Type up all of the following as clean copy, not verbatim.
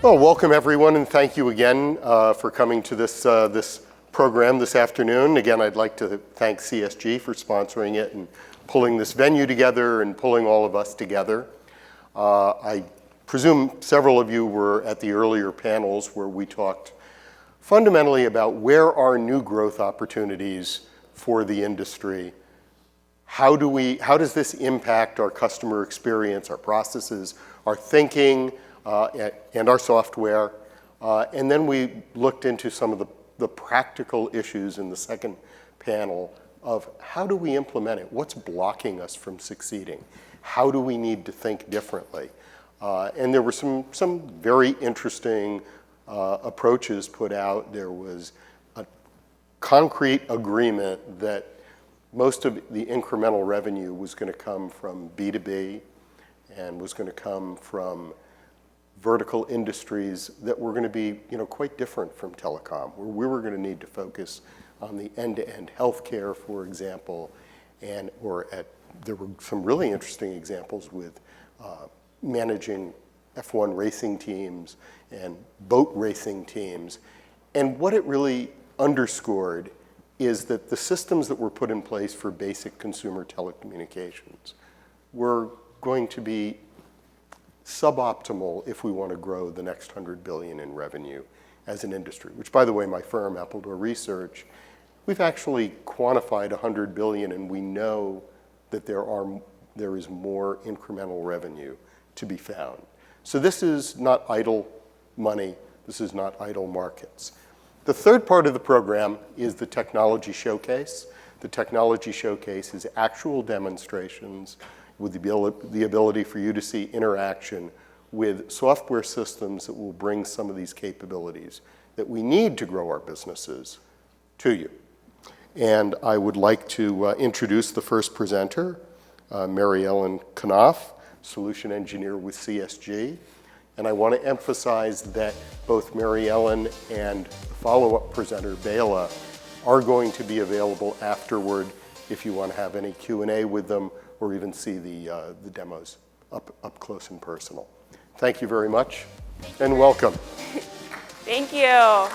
Well, welcome everyone, and thank you again for coming to this program this afternoon. Again, I'd like to thank CSG for sponsoring it and pulling this venue together and pulling all of us together. I presume several of you were at the earlier panels where we talked fundamentally about where are new growth opportunities for the industry. How does this impact our customer experience, our processes, our thinking, and our software? And then we looked into some of the practical issues in the second panel of how do we implement it? What's blocking us from succeeding? How do we need to think differently? And there were some very interesting approaches put out. There was a concrete agreement that most of the incremental revenue was going to come from B2B and was going to come from vertical industries that were going to be, quite different from telecom, where we were going to need to focus on the end-to-end healthcare, for example, there were some really interesting examples with managing F1 racing teams and boat racing teams. And what it really underscored is that the systems that were put in place for basic consumer telecommunications were going to be suboptimal if we want to grow the next $100 billion in revenue as an industry, which, by the way, my firm, Appledore Research, we've actually quantified $100 billion, and we know that there is more incremental revenue to be found. So this is not idle money. This is not idle markets. The third part of the program is the Technology Showcase. The Technology Showcase is actual demonstrations with the ability for you to see interaction with software systems that will bring some of these capabilities that we need to grow our businesses to you. And I would like to introduce the first presenter, Mary Ellen Knopf, Solution Engineer with CSG. And I want to emphasize that both Mary Ellen and the follow-up presenter, Bela, are going to be available afterward if you want to have any Q&A with them or even see the demos up close and personal. Thank you very much, and welcome. Thank you.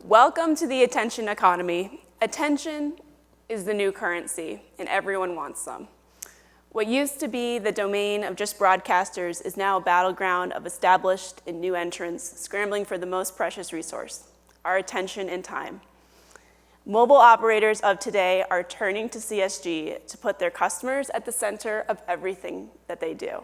Welcome to the attention economy. Attention is the new currency, and everyone wants some. What used to be the domain of just broadcasters is now a battleground of established and new entrants scrambling for the most precious resource, our attention and time. Mobile operators of today are turning to CSG to put their customers at the center of everything that they do.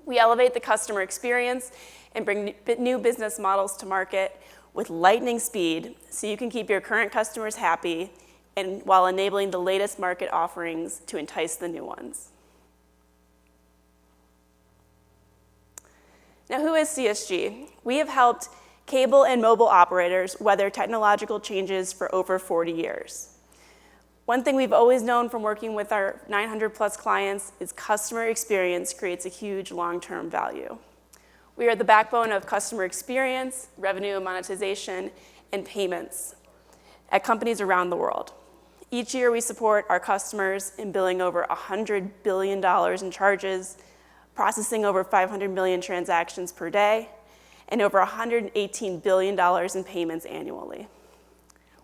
We elevate the customer experience and bring new business models to market with lightning speed so you can keep your current customers happy and while enabling the latest market offerings to entice the new ones. Now, who is CSG? We have helped cable and mobile operators weather technological changes for over 40 years. One thing we've always known from working with our 900 plus clients is customer experience creates a huge long-term value. We are the backbone of customer experience, revenue and monetization, and payments at companies around the world. Each year, we support our customers in billing over $100 billion in charges, processing over 500 million transactions per day, and over $118 billion in payments annually.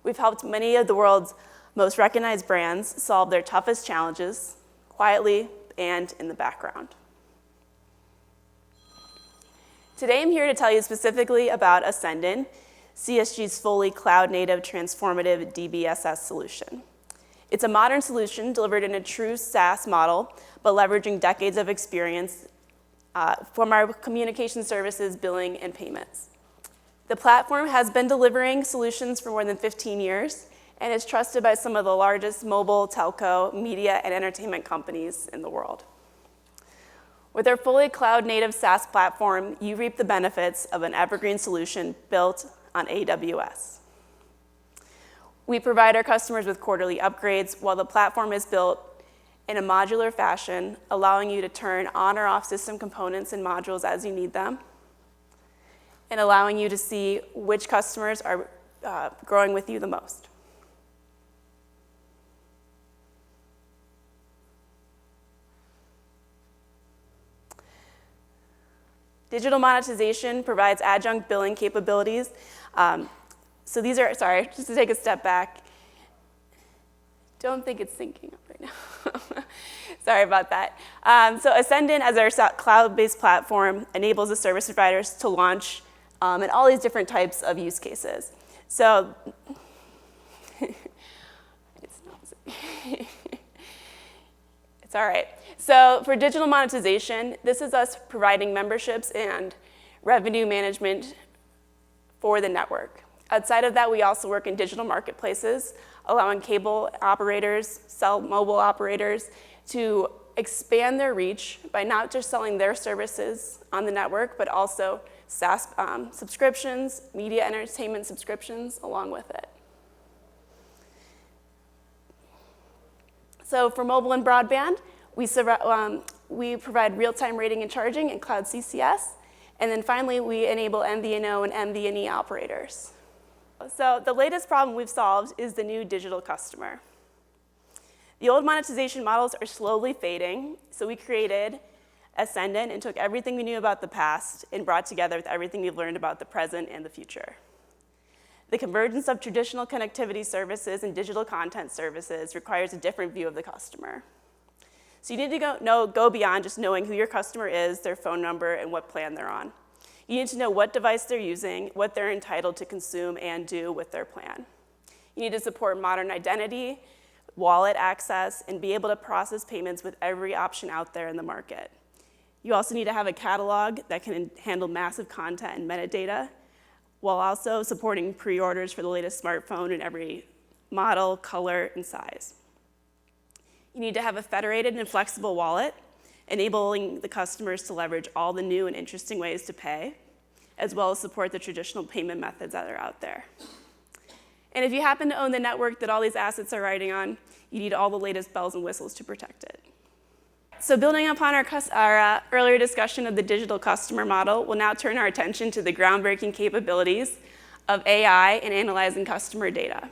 We've helped many of the world's most recognized brands solve their toughest challenges quietly and in the background. Today, I'm here to tell you specifically about Ascendon, CSG's fully cloud-native transformative DBSS solution. It's a modern solution delivered in a true SaaS model, but leveraging decades of experience from our communication services, billing, and payments. The platform has been delivering solutions for more than 15 years and is trusted by some of the largest mobile, telco, media, and entertainment companies in the world. With our fully cloud-native SaaS platform, you reap the benefits of an evergreen solution built on AWS. We provide our customers with quarterly upgrades while the platform is built in a modular fashion, allowing you to turn on or off system components and modules as you need them, and allowing you to see which customers are growing with you the most. Digital monetization provides adjunct billing capabilities. So these are, sorry, just to take a step back. Don't think it's syncing up right now. Sorry about that. So Ascendant, as our cloud-based platform, enables the service providers to launch in all these different types of use cases. So it's not it's all right. So for digital monetization, this is us providing memberships and revenue management for the network. Outside of that, we also work in digital marketplaces, allowing cable operators, cell mobile operators to expand their reach by not just selling their services on the network, but also SaaS subscriptions, media entertainment subscriptions along with it. So for mobile and broadband, we provide real-time rating and charging in Cloud CCS. And then finally, we enable MVNO and MVNE operators. So the latest problem we've solved is the new digital customer. The old monetization models are slowly fading, so we created Ascendant and took everything we knew about the past and brought together with everything we've learned about the present and the future. The convergence of traditional connectivity services and digital content services requires a different view of the customer. So you need to go beyond just knowing who your customer is, their phone number, and what plan they're on. You need to know what device they're using, what they're entitled to consume and do with their plan. You need to support modern identity, wallet access, and be able to process payments with every option out there in the market. You also need to have a catalog that can handle massive content and metadata, while also supporting pre-orders for the latest smartphone in every model, color, and size. You need to have a federated and flexible wallet, enabling the customers to leverage all the new and interesting ways to pay, as well as support the traditional payment methods that are out there. And if you happen to own the network that all these assets are riding on, you need all the latest bells and whistles to protect it. So building upon our earlier discussion of the digital customer model, we'll now turn our attention to the groundbreaking capabilities of AI in analyzing customer data.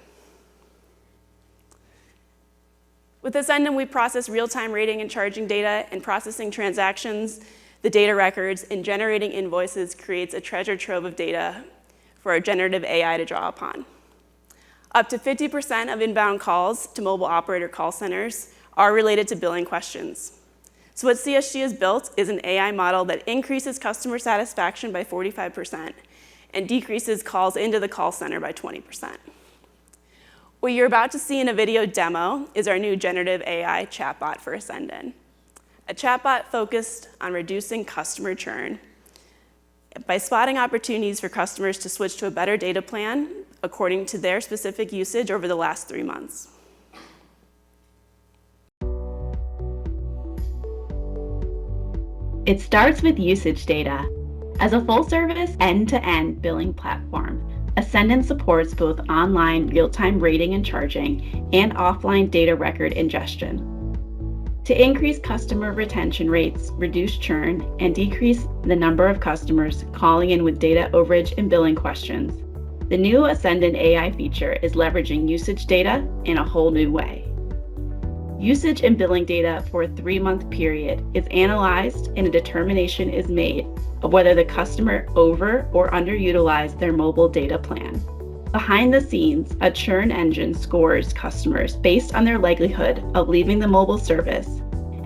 With Ascendant, we process real-time rating and charging data, and processing transactions, the data records, and generating invoices creates a treasure trove of data for our generative AI to draw upon. Up to 50% of inbound calls to mobile operator call centers are related to billing questions. So what CSG has built is an AI model that increases customer satisfaction by 45% and decreases calls into the call center by 20%. What you're about to see in a video demo is our new generative AI chatbot for Ascendant. A chatbot focused on reducing customer churn by spotting opportunities for customers to switch to a better data plan according to their specific usage over the last 3 months. It starts with usage data. As a full-service, end-to-end billing platform, Ascendant supports both online real-time rating and charging and offline data record ingestion. To increase customer retention rates, reduce churn, and decrease the number of customers calling in with data overage and billing questions, the new Ascendant AI feature is leveraging usage data in a whole new way. Usage and billing data for a 3-month period is analyzed and a determination is made of whether the customer over or underutilized their mobile data plan. Behind the scenes, a churn engine scores customers based on their likelihood of leaving the mobile service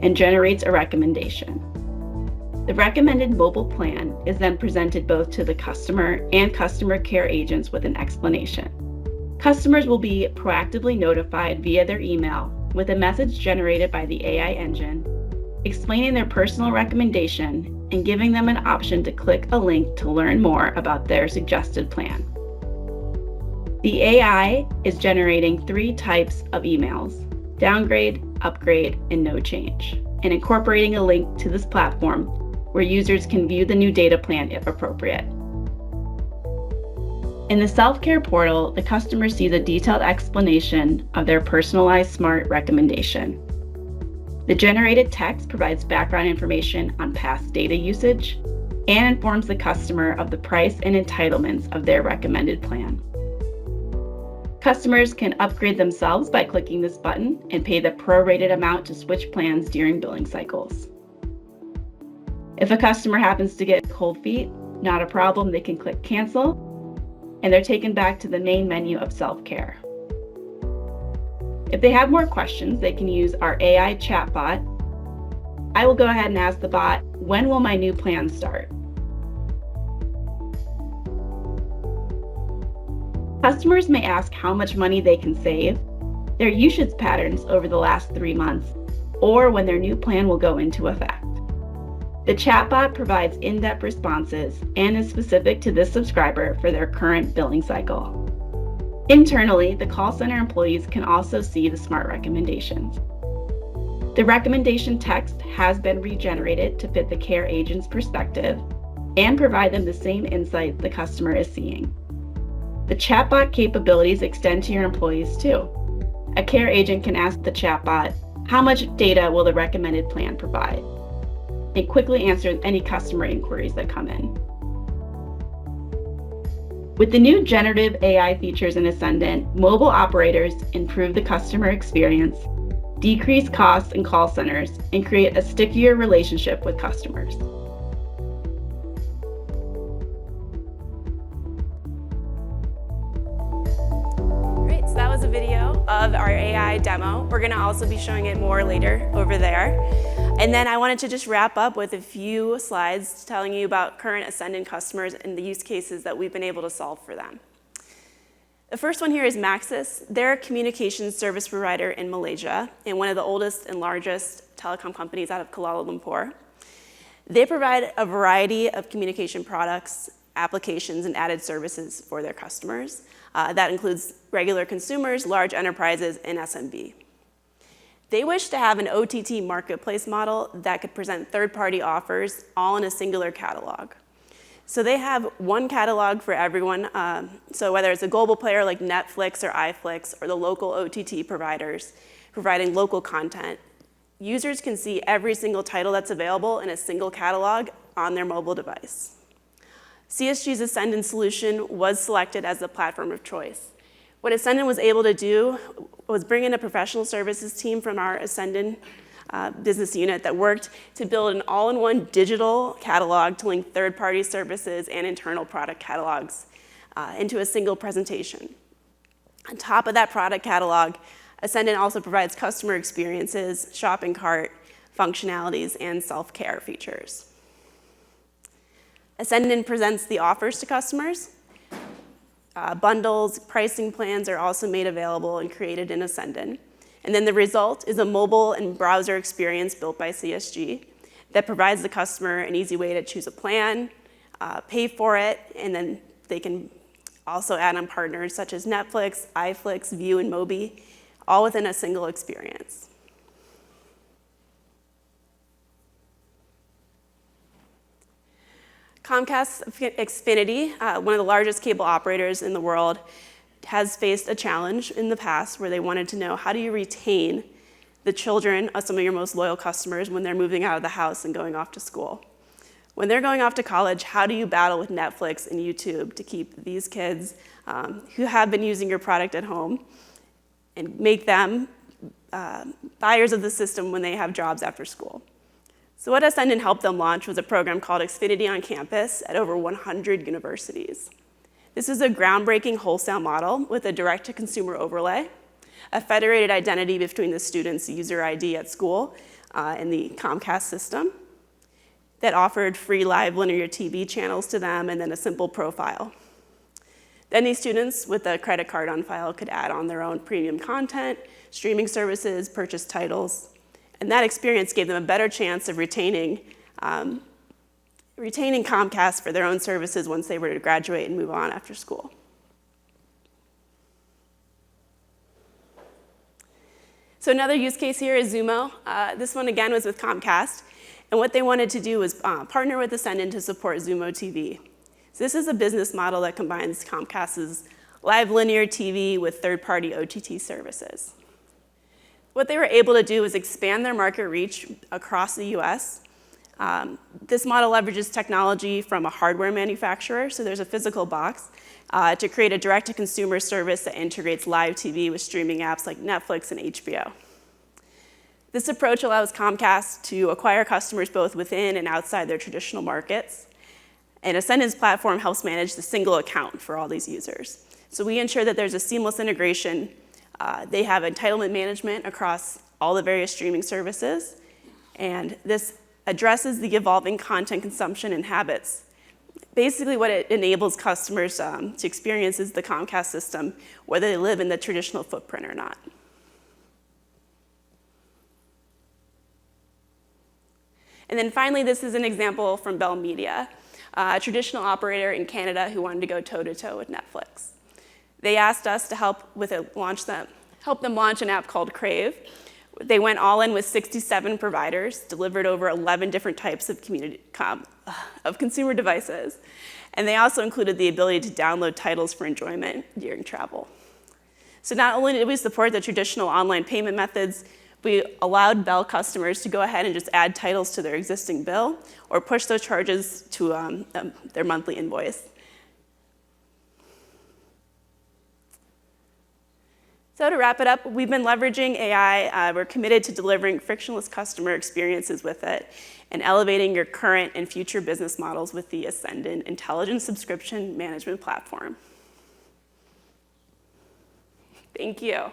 and generates a recommendation. The recommended mobile plan is then presented both to the customer and customer care agents with an explanation. Customers will be proactively notified via their email with a message generated by the AI engine, explaining their personal recommendation and giving them an option to click a link to learn more about their suggested plan. The AI is generating 3 types of emails: downgrade, upgrade, and no change, and incorporating a link to this platform where users can view the new data plan if appropriate. In the self-care portal, the customer sees a detailed explanation of their personalized smart recommendation. The generated text provides background information on past data usage and informs the customer of the price and entitlements of their recommended plan. Customers can upgrade themselves by clicking this button and pay the prorated amount to switch plans during billing cycles. If a customer happens to get cold feet, not a problem, they can click cancel, and they're taken back to the main menu of self-care. If they have more questions, they can use our AI chatbot. I will go ahead and ask the bot, when will my new plan start? Customers may ask how much money they can save, their usage patterns over the last 3 months, or when their new plan will go into effect. The chatbot provides in-depth responses and is specific to this subscriber for their current billing cycle. Internally, the call center employees can also see the smart recommendations. The recommendation text has been regenerated to fit the care agent's perspective and provide them the same insight the customer is seeing. The chatbot capabilities extend to your employees too. A care agent can ask the chatbot, how much data will the recommended plan provide? And quickly answer any customer inquiries that come in. With the new generative AI features in Ascendant, mobile operators improve the customer experience, decrease costs in call centers, and create a stickier relationship with customers. Great, so that was a video of our AI demo. We're gonna also be showing it more later over there. And then I wanted to just wrap up with a few slides telling you about current Ascendant customers and the use cases that we've been able to solve for them. The first one here is Maxis. They're a communications service provider in Malaysia and one of the oldest and largest telecom companies out of Kuala Lumpur. They provide a variety of communication products, applications, and added services for their customers. That includes regular consumers, large enterprises, and SMB. They wish to have an OTT marketplace model that could present third-party offers all in a singular catalog. So they have one catalog for everyone. So whether it's a global player like Netflix or iFlix or the local OTT providers providing local content, users can see every single title that's available in a single catalog on their mobile device. CSG's Ascendant solution was selected as the platform of choice. What Ascendant was able to do was bring in a professional services team from our Ascendant business unit that worked to build an all-in-one digital catalog to link third-party services and internal product catalogs into a single presentation. On top of that product catalog, Ascendant also provides customer experiences, shopping cart, functionalities, and self-care features. Ascendant presents the offers to customers. Bundles, pricing plans are also made available and created in Ascendant. And then the result is a mobile and browser experience built by CSG that provides the customer an easy way to choose a plan, pay for it, and then they can also add on partners such as Netflix, iFlix, View, and Mobi, all within a single experience. Comcast Xfinity, one of the largest cable operators in the world, has faced a challenge in the past where they wanted to know, how do you retain the children of some of your most loyal customers when they're moving out of the house and going off to school? When they're going off to college, how do you battle with Netflix and YouTube to keep these kids who have been using your product at home and make them buyers of the system when they have jobs after school? So what Ascendant helped them launch was a program called Xfinity on Campus at over 100 universities. This is a groundbreaking wholesale model with a direct-to-consumer overlay, a federated identity between the student's user ID at school and the Comcast system that offered free live linear TV channels to them and then a simple profile. Then these students with a credit card on file could add on their own premium content, streaming services, purchase titles, and that experience gave them a better chance of retaining Comcast for their own services once they were to graduate and move on after school. So another use case here is Xumo. This one again was with Comcast, and what they wanted to do was partner with Ascendant to support Xumo TV. So this is a business model that combines Comcast's live linear TV with third-party OTT services. What they were able to do was expand their market reach across the US. This model leverages technology from a hardware manufacturer, so there's a physical box, to create a direct-to-consumer service that integrates live TV with streaming apps like Netflix and HBO. This approach allows Comcast to acquire customers both within and outside their traditional markets. And Ascendon's platform helps manage the single account for all these users. So we ensure that there's a seamless integration. They have entitlement management across all the various streaming services. And this addresses the evolving content consumption and habits. Basically, what it enables customers to experience is the Comcast system, whether they live in the traditional footprint or not. And then finally, this is an example from Bell Media, a traditional operator in Canada who wanted to go toe-to-toe with Netflix. They asked us to help them launch an app called Crave. They went all in with 67 providers, delivered over 11 different types of consumer devices. And they also included the ability to download titles for enjoyment during travel. So not only did we support the traditional online payment methods, we allowed Bell customers to go ahead and just add titles to their existing bill or push those charges to their monthly invoice. So to wrap it up, we've been leveraging AI. We're committed to delivering frictionless customer experiences with it and elevating your current and future business models with the Ascendon Intelligent Subscription Management Platform. Thank you.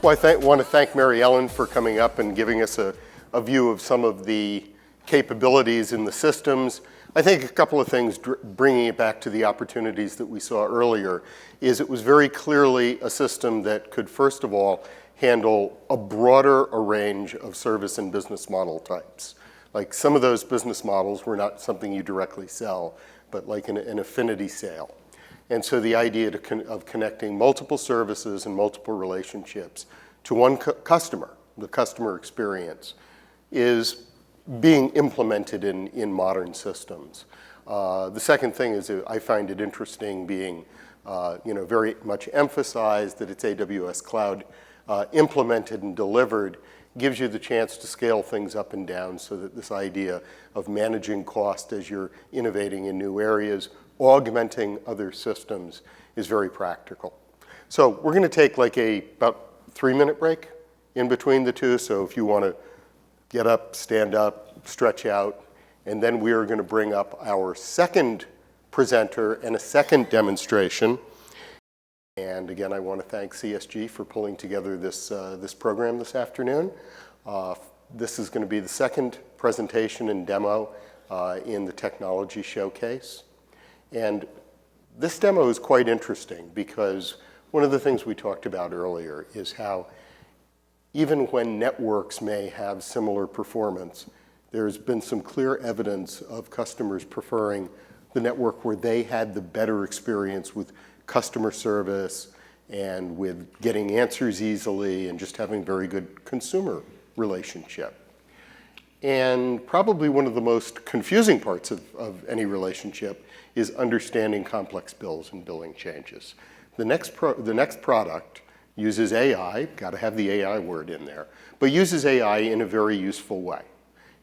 Well, I want to thank Mary Ellen for coming up and giving us a view of some of the capabilities in the systems. I think a couple of things, bringing it back to the opportunities that we saw earlier, is it was very clearly a system that could, first of all, handle a broader range of service and business model types. Like some of those business models were not something you directly sell, but like an affinity sale. And so the idea of connecting multiple services and multiple relationships to one customer, the customer experience, is being implemented in modern systems. The second thing is I find it interesting being very much emphasized that it's AWS Cloud implemented and delivered gives you the chance to scale things up and down so that this idea of managing cost as you're innovating in new areas, augmenting other systems is very practical. So we're going to take like about 3-minute break in between the two. So if you want to get up, stand up, stretch out, and then we are going to bring up our second presenter and a second demonstration. And again, I want to thank CSG for pulling together this program this afternoon. This is going to be the second presentation and demo in the technology showcase. And this demo is quite interesting because one of the things we talked about earlier is how even when networks may have similar performance, there's been some clear evidence of customers preferring the network where they had the better experience with customer service and with getting answers easily and just having very good consumer relationship. And probably one of the most confusing parts of any relationship is understanding complex bills and billing changes. The next product uses AI, got to have the AI word in there, but uses AI in a very useful way.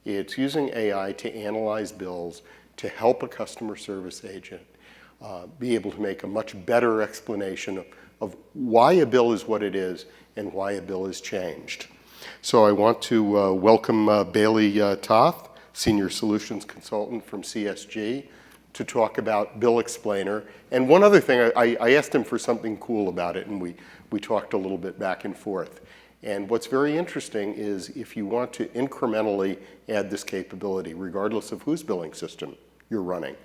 It's using AI to analyze bills to help a customer service agent be able to make a much better explanation of why a bill is what it is and why a bill is changed. So I want to welcome Bailey Toth, Senior Solutions Consultant from CSG, to talk about Bill Explainer. And one other thing, I asked him for something cool about it, and we talked a little bit back and forth. And what's very interesting is if you want to incrementally add this capability, regardless of whose billing system you're running,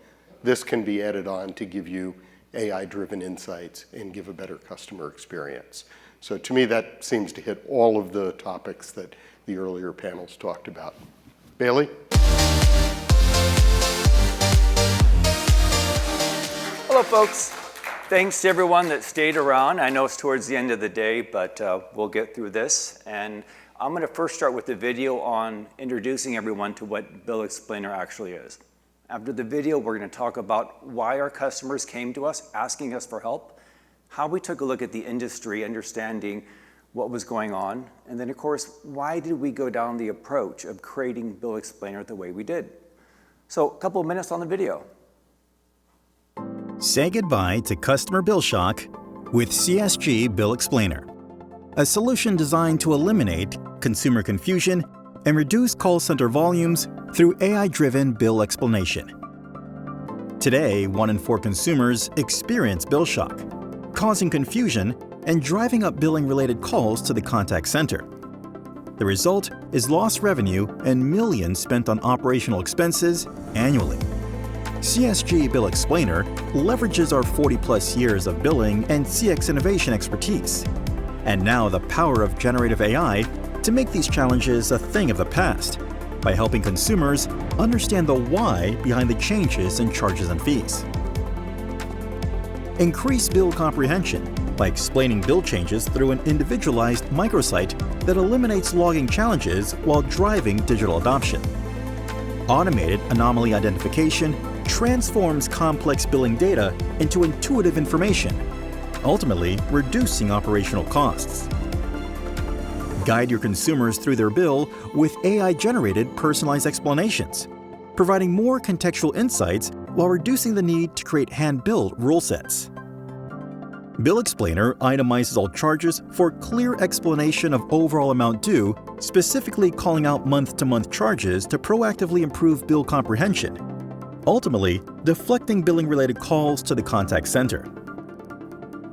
this can be added on to give you AI-driven insights and give a better customer experience. So to me, that seems to hit all of the topics that the earlier panels talked about. Bailey? Hello, folks. Thanks to everyone that stayed around. I know it's towards the end of the day, but we'll get through this. And I'm going to first start with the video on introducing everyone to what Bill Explainer actually is. After the video, we're going to talk about why our customers came to us asking us for help, how we took a look at the industry, understanding what was going on, and then, of course, why did we go down the approach of creating Bill Explainer the way we did? So a couple of minutes on the video. Say goodbye to customer bill shock with CSG Bill Explainer, a solution designed to eliminate consumer confusion and reduce call center volumes through AI-driven bill explanation. Today, 1 in 4 consumers experience bill shock, causing confusion and driving up billing-related calls to the contact center. The result is lost revenue and millions spent on operational expenses annually. CSG Bill Explainer leverages our 40-plus years of billing and CX innovation expertise, and now the power of generative AI to make these challenges a thing of the past by helping consumers understand the why behind the changes in charges and fees. Increase bill comprehension by explaining bill changes through an individualized microsite that eliminates logging challenges while driving digital adoption. Automated anomaly identification transforms complex billing data into intuitive information, ultimately reducing operational costs. Guide your consumers through their bill with AI-generated personalized explanations, providing more contextual insights while reducing the need to create hand-built rule sets. Bill Explainer itemizes all charges for clear explanation of overall amount due, specifically calling out month-to-month charges to proactively improve bill comprehension, ultimately deflecting billing-related calls to the contact center.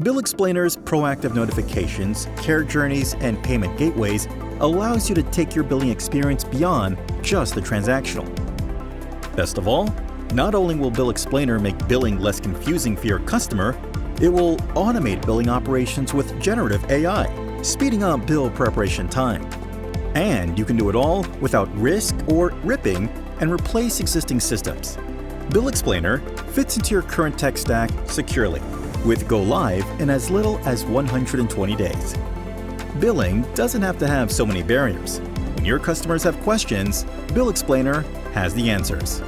Bill Explainer's proactive notifications, care journeys, and payment gateways allows you to take your billing experience beyond just the transactional. Best of all, not only will Bill Explainer make billing less confusing for your customer, it will automate billing operations with generative AI, speeding up bill preparation time. And you can do it all without risk or ripping and replace existing systems. Bill Explainer fits into your current tech stack securely, with go live in as little as 120 days. Billing doesn't have to have so many barriers. When your customers have questions, Bill Explainer has the answers.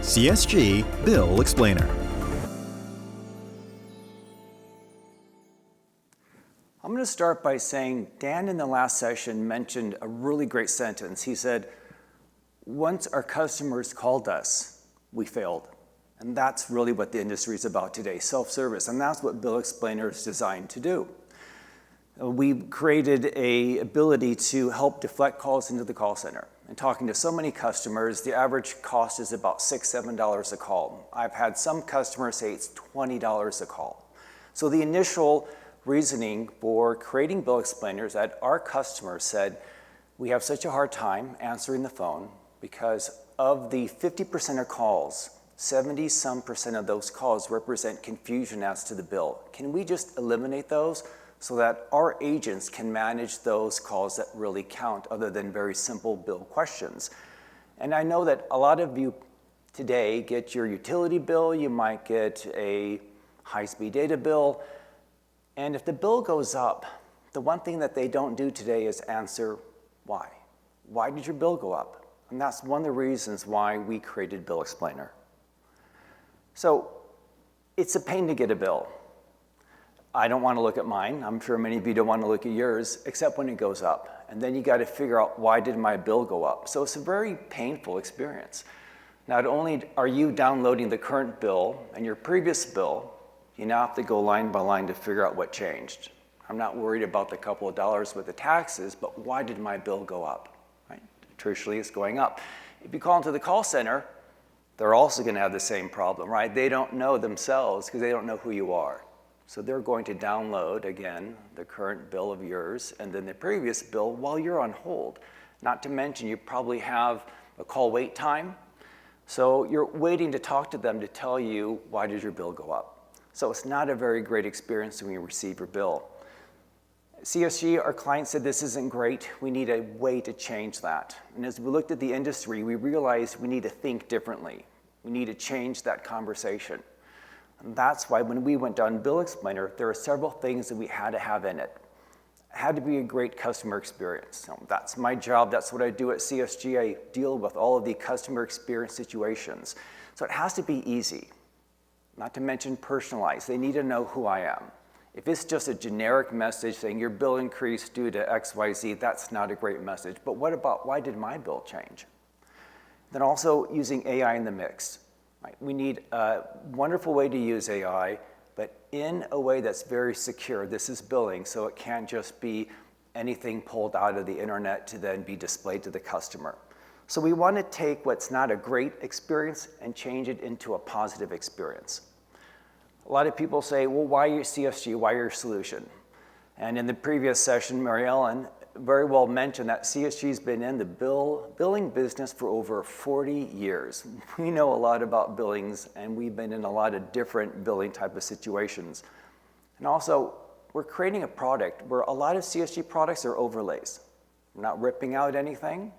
CSG Bill Explainer. I'm going to start by saying Dan in the last session mentioned a really great sentence. He said, once our customers called us, we failed. And that's really what the industry is about today, self-service. And that's what Bill Explainer is designed to do. We created an ability to help deflect calls into the call center. And talking to so many customers, the average cost is about $6, $7 a call. I've had some customers say it's $20 a call. So the initial reasoning for creating Bill Explainers that our customers said, we have such a hard time answering the phone because of the 50% of calls, 70-some% of those calls represent confusion as to the bill. Can we just eliminate those so that our agents can manage those calls that really count other than very simple bill questions? And I know that a lot of you today get your utility bill, you might get a high-speed data bill, and if the bill goes up, the one thing that they don't do today is answer why. Why did your bill go up? And that's one of the reasons why we created Bill Explainer. So it's a pain to get a bill. I don't want to look at mine. I'm sure many of you don't want to look at yours, except when it goes up. And then you got to figure out, why did my bill go up? So it's a very painful experience. Not only are you downloading the current bill and your previous bill, you now have to go line by line to figure out what changed. I'm not worried about the couple of dollars with the taxes, but why did my bill go up? Right? Traditionally, it's going up. If you call into the call center, they're also going to have the same problem, right? They don't know themselves because they don't know who you are. So they're going to download, again, the current bill of yours and then the previous bill while you're on hold. Not to mention, you probably have a call wait time. So you're waiting to talk to them to tell you, why did your bill go up? So it's not a very great experience when you receive your bill. CSG, our client, said this isn't great. We need a way to change that. And as we looked at the industry, we realized we need to think differently. We need to change that conversation. And that's why when we went down Bill Explainer, there are several things that we had to have in it. It had to be a great customer experience. So that's my job. That's what I do at CSG. I deal with all of the customer experience situations. So it has to be easy, not to mention personalized. They need to know who I am. If it's just a generic message saying your bill increased due to XYZ, that's not a great message. But what about, why did my bill change? Then also using AI in the mix. Right? We need a wonderful way to use AI, but in a way that's very secure. This is billing, so it can't just be anything pulled out of the internet to then be displayed to the customer. So we want to take what's not a great experience and change it into a positive experience. A lot of people say, well, why your CSG? Why your solution? And in the previous session, Mary Ellen very well mentioned that CSG's been in the billing business for over 40 years. We know a lot about billings, and we've been in a lot of different billing type of situations. And also, we're creating a product where a lot of CSG products are overlays. We're not ripping out anything.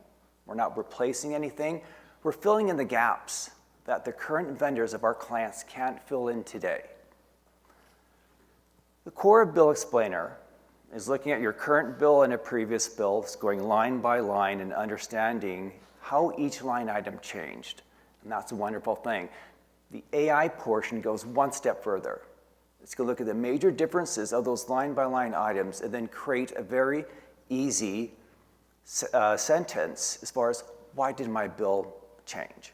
We're not replacing anything. We're filling in the gaps that the current vendors of our clients can't fill in today. The core of Bill Explainer is looking at your current bill and a previous bill, going line by line and understanding how each line item changed. And that's a wonderful thing. The AI portion goes one step further. It's going to look at the major differences of those line by line items and then create a very easy sentence as far as why did my bill change.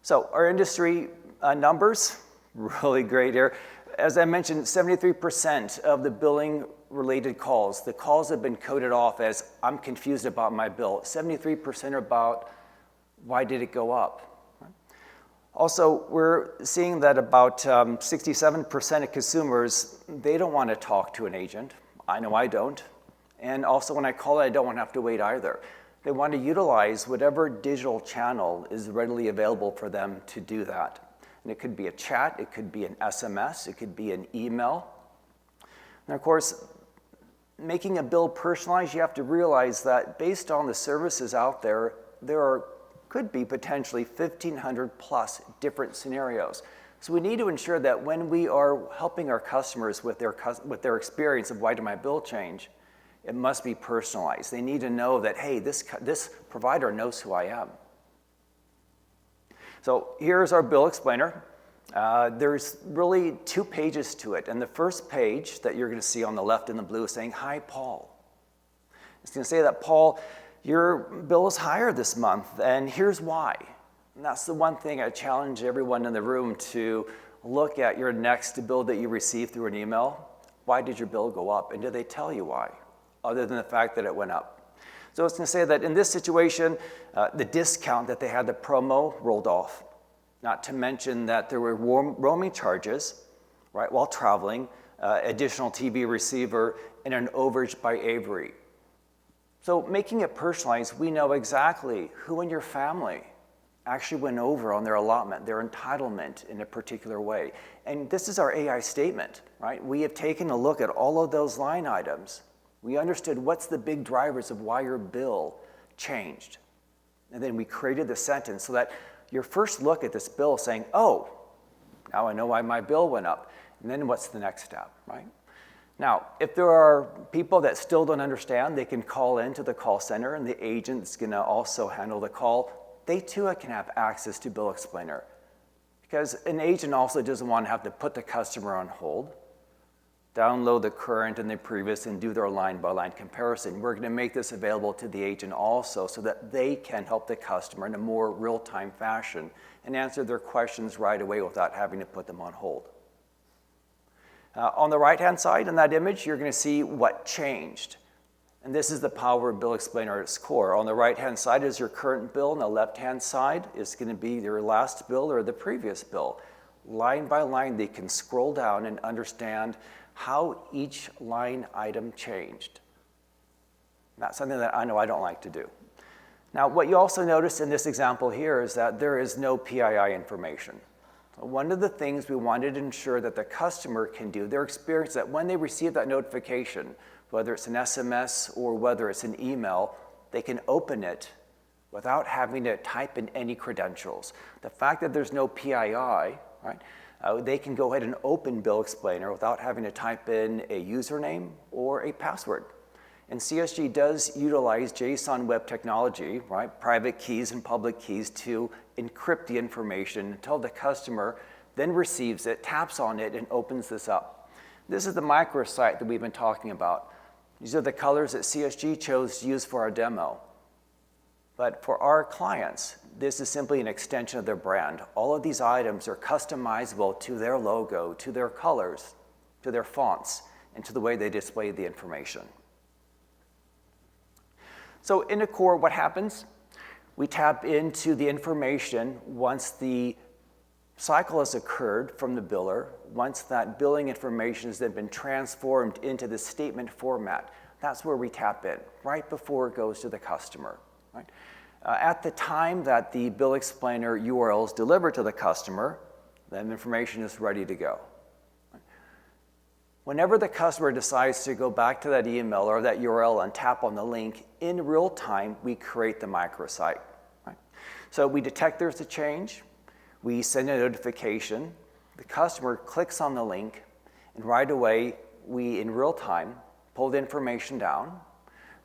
So our industry numbers, really great here. As I mentioned, 73% of the billing related calls, the calls have been coded off as I'm confused about my bill. 73% are about why did it go up? Also, we're seeing that about 67% of consumers, they don't want to talk to an agent. I know I don't. And also when I call it, I don't want to have to wait either. They want to utilize whatever digital channel is readily available for them to do that. And it could be a chat, it could be an SMS, it could be an email. And of course, making a bill personalized, you have to realize that based on the services out there, could be potentially 1,500 plus different scenarios. So we need to ensure that when we are helping our customers with their experience of why did my bill change, it must be personalized. They need to know that, hey, this provider knows who I am. So here's our Bill Explainer. There's really 2 pages to it. And the first page that you're going to see on the left in the blue is saying, hi, Paul. It's going to say that, Paul, your bill is higher this month, and here's why. And that's the one thing I challenge everyone in the room to look at your next bill that you receive through an email. Why did your bill go up? And did they tell you why, other than the fact that it went up? So it's going to say that in this situation, the discount that they had, the promo, rolled off. Not to mention that there were roaming charges, right, while traveling, additional TV receiver, and an overage by Avery. So making it personalized, we know exactly who in your family actually went over on their allotment, their entitlement in a particular way. And this is our AI statement, right? We have taken a look at all of those line items. We understood what's the big drivers of why your bill changed. And then we created the sentence so that your first look at this bill saying, oh, now I know why my bill went up. And then what's the next step, right? Now, if there are people that still don't understand, they can call into the call center and the agent's gonna also handle the call. They too can have access to Bill Explainer because an agent also doesn't want to have to put the customer on hold, download the current and the previous and do their line-by-line comparison. We're going to make this available to the agent also so that they can help the customer in a more real-time fashion and answer their questions right away without having to put them on hold. On the right-hand side in that image, you're going to see what changed. And this is the power of Bill Explainer at its core. On the right-hand side is your current bill, and the left-hand side is going to be your last bill or the previous bill. Line by line, they can scroll down and understand how each line item changed. That's something that I know I don't like to do. Now, what you also notice in this example here is that there is no PII information. One of the things we wanted to ensure that the customer can do, their experience that when they receive that notification, whether it's an SMS or whether it's an email, they can open it without having to type in any credentials. The fact that there's no PII, right? They can go ahead and open Bill Explainer without having to type in a username or a password. And CSG does utilize JSON web technology, right? Private keys and public keys to encrypt the information until the customer then receives it, taps on it, and opens this up. This is the microsite that we've been talking about. These are the colors that CSG chose to use for our demo. But for our clients, this is simply an extension of their brand. All of these items are customizable to their logo, to their colors, to their fonts, and to the way they display the information. So in Accor, what happens? We tap into the information once the cycle has occurred from the biller, once that billing information has then been transformed into the statement format. That's where we tap in, right before it goes to the customer. Right? At the time that the bill explainer URL is delivered to the customer, that information is ready to go. Whenever the customer decides to go back to that email or that URL and tap on the link, in real time, we create the microsite. Right? So we detect there's a change, we send a notification, the customer clicks on the link, and right away, we, in real time, pull the information down,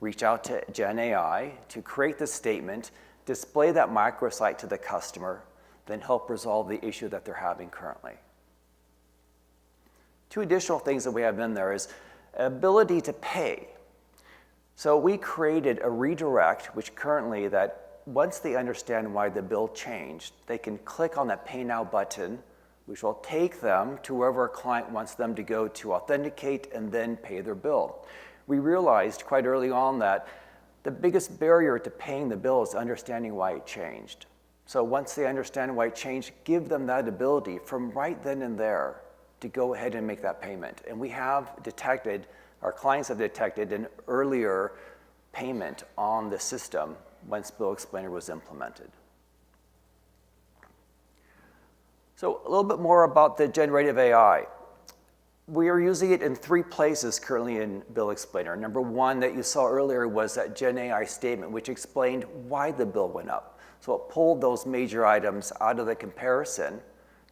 reach out to GenAI to create the statement, display that microsite to the customer, then help resolve the issue that they're having currently. Two additional things that we have in there is ability to pay. So we created a redirect, which currently that once they understand why the bill changed, they can click on that Pay Now button, which will take them to wherever a client wants them to go to authenticate and then pay their bill. We realized quite early on that the biggest barrier to paying the bill is understanding why it changed. So once they understand why it changed, give them that ability from right then and there to go ahead and make that payment. And we have detected, our clients have detected an earlier payment on the system once Bill Explainer was implemented. So a little bit more about the generative AI. We are using it in 3 places currently in Bill Explainer. Number 1 that you saw earlier was that GenAI statement, which explained why the bill went up. So it pulled those major items out of the comparison,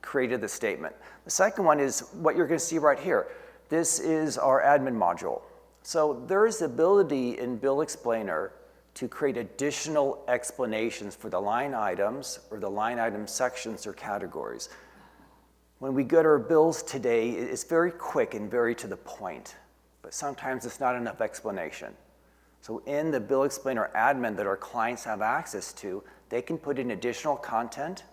created the statement. The second one is what you're going to see right here. This is our admin module. So there is the ability in Bill Explainer to create additional explanations for the line items or the line item sections or categories. When we go to our bills today, it's very quick and very to the point, but sometimes it's not enough explanation. So in the Bill Explainer admin that our clients have access to, they can put in additional content,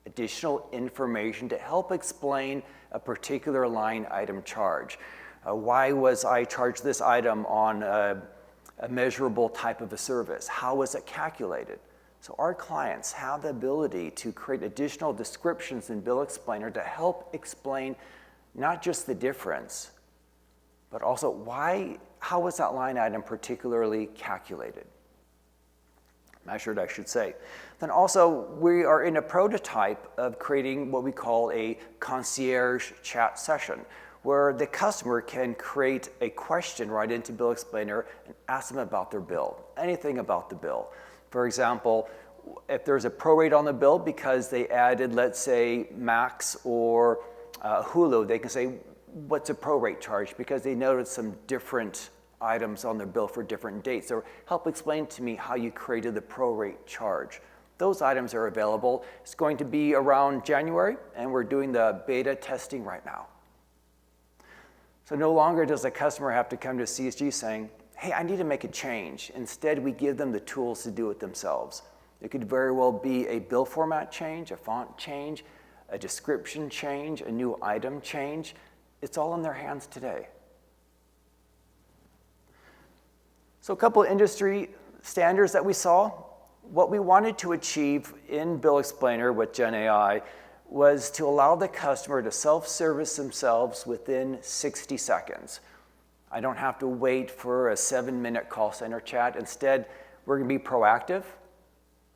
additional information to help explain a particular line item charge. Why was I charged this item on a measurable type of a service? How was it calculated? So our clients have the ability to create additional descriptions in Bill Explainer to help explain not just the difference, but also how was that line item particularly calculated? Measured, I should say. Then also, we are in a prototype of creating what we call a concierge chat session, where the customer can create a question right into Bill Explainer and ask them about their bill, anything about the bill. For example, if there's a prorate on the bill because they added, let's say, Max or Hulu, they can say, what's a prorate charge? Because they noticed some different items on their bill for different dates. So help explain to me how you created the prorate charge. Those items are available. It's going to be around January, and we're doing the beta testing right now. So no longer does the customer have to come to CSG saying, hey, I need to make a change. Instead, we give them the tools to do it themselves. It could very well be a bill format change, a font change, a description change, a new item change. It's all in their hands today. So a couple of industry standards that we saw. What we wanted to achieve in Bill Explainer with GenAI was to allow the customer to self-service themselves within 60 seconds. I don't have to wait for a 7-minute call center chat. Instead, we're going to be proactive.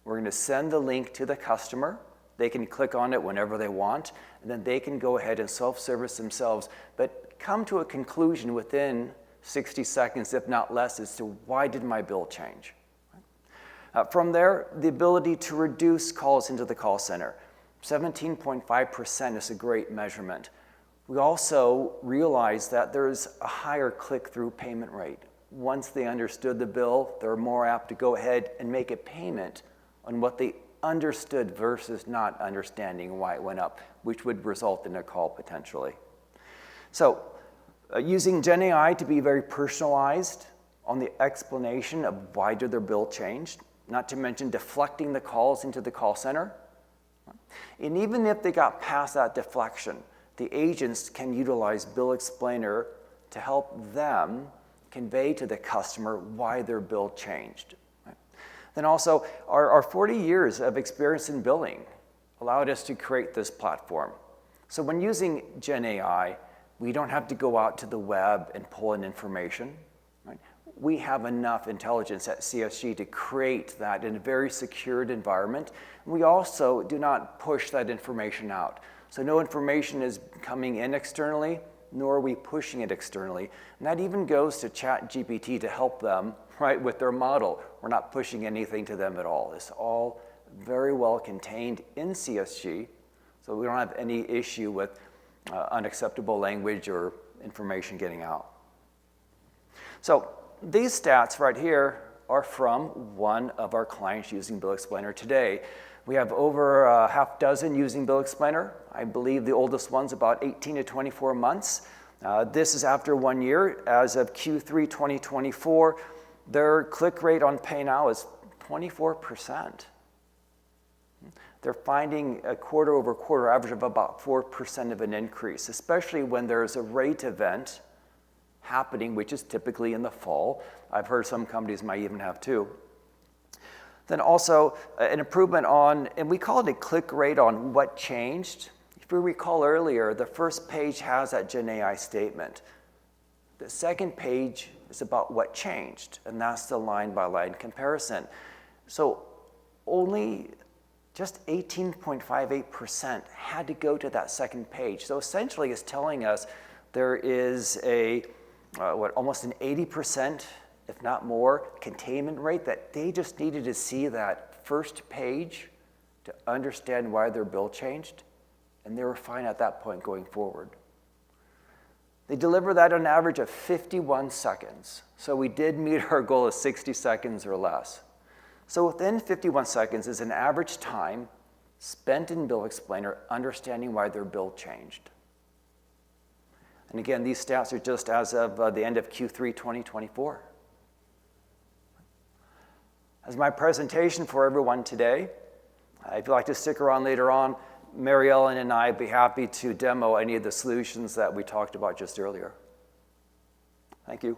We're going to send the link to the customer. They can click on it whenever they want, and then they can go ahead and self-service themselves, but come to a conclusion within 60 seconds, if not less, as to why did my bill change? From there, the ability to reduce calls into the call center. 17.5% is a great measurement. We also realized that there's a higher click-through payment rate. Once they understood the bill, they're more apt to go ahead and make a payment on what they understood versus not understanding why it went up, which would result in a call potentially. So using GenAI to be very personalized on the explanation of why did their bill change, not to mention deflecting the calls into the call center. And even if they got past that deflection, the agents can utilize Bill Explainer to help them convey to the customer why their bill changed. Then also, our 40 years of experience in billing allowed us to create this platform. So when using GenAI, we don't have to go out to the web and pull in information. Right? We have enough intelligence at CSG to create that in a very secured environment. We also do not push that information out. So no information is coming in externally, nor are we pushing it externally. And that even goes to ChatGPT to help them, right, with their model. We're not pushing anything to them at all. It's all very well contained in CSG, so we don't have any issue with unacceptable language or information getting out. So these stats right here are from one of our clients using Bill Explainer today. We have over a half dozen using Bill Explainer. I believe the oldest one's about 18 to 24 months. This is after 1 year. As of Q3 2024, their click rate on Pay Now is 24%. They're finding a quarter over quarter average of about 4% of an increase, especially when there's a rate event happening, which is typically in the fall. I've heard some companies might even have two. Then also an improvement on, and we call it a click rate on what changed. If you recall earlier, the first page has that GenAI statement. The second page is about what changed, and that's the line-by-line comparison. So only just 18.58% had to go to that second page. So essentially it's telling us there is a, almost an 80%, if not more, containment rate that they just needed to see that first page to understand why their bill changed, and they were fine at that point going forward. They deliver that on an average of 51 seconds. So we did meet our goal of 60 seconds or less. So within 51 seconds is an average time spent in Bill Explainer understanding why their bill changed. And again, these stats are just as of the end of Q3 2024. As my presentation for everyone today, if you'd like to stick around later on, Mary Ellen and I would be happy to demo any of the solutions that we talked about just earlier. Thank you.